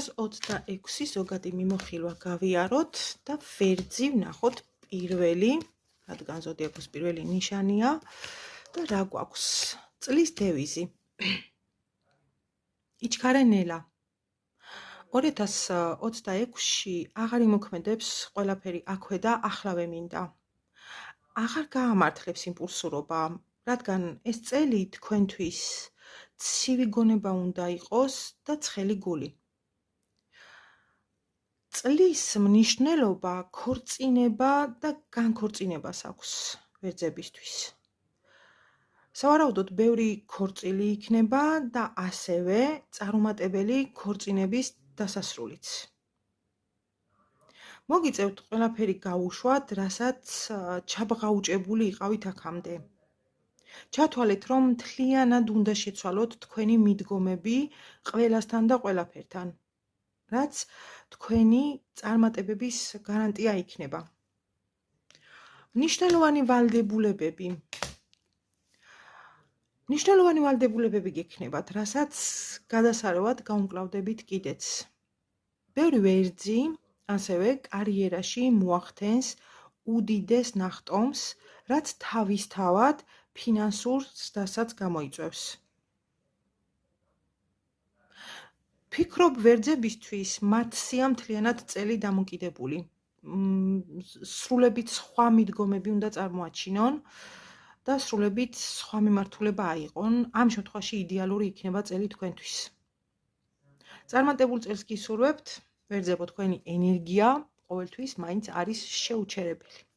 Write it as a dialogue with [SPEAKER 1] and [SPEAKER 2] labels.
[SPEAKER 1] 2026 ზოგადი მიმოხილვა გავიაროთ და ვერძი ვნახოთ პირველი, რადგან ზოდიაქოს პირველი ნიშანია და რა გვაქვს? წლის დევიზი. იჩქარენელა. 2026-ში აღარ იმოქმედებს ყველაფერი აქვე და ახლავე მინდა. აღარ გაამართლებს იმპულსურობა, რადგან ეს წელი თქვენთვის ცივი გონება უნდა იყოს და ცხელი გული. წლის მნიშვნელობა ქორწინება და განქორწინებას აქვს ვერძებისთვის. სავარაუდოდ ბევრი ქორწილი იქნება და ასევე წარუმატებელი ქორწინების დასასრულიც. მოგიწევთ ყველაფერი გაუშვათ, რასაც ჩაბღაუჭებული იყავით აქამდე. ჩათვალეთ, რომ მთლიანად უნდა შეცვალოთ თქვენი მიდგომები ყველასთან და ყველაფერთან, რაც თქვენი წარმატებების გარანტია იქნება. მნიშვნელოვანი ვალდებულებები გექნებათ, რასაც გადასარევად გაუმკლავდებით კიდეც. ბევრი ვერძი ასევე კარიერაში მოახდენს უდიდეს ნახტომს, რაც თავისთავად ფინანსურ ზრდასაც გამოიწვევს. ფიქრობ ვერძებისთვის მათ სია მთლიანად წელი დამოკიდებული. სრულებით სხვა მიდგომები უნდა წარმოაჩინონ და სრულებით სხვა მიმართულება აიღონ. ამ შემთხვევაში იდეალური იქნება წელი თქვენთვის. წარმატებულ წელს გისურვებთ, ვერძებო, თქვენი ენერგია ყოველთვის მაინც არის შეუჩერებელი.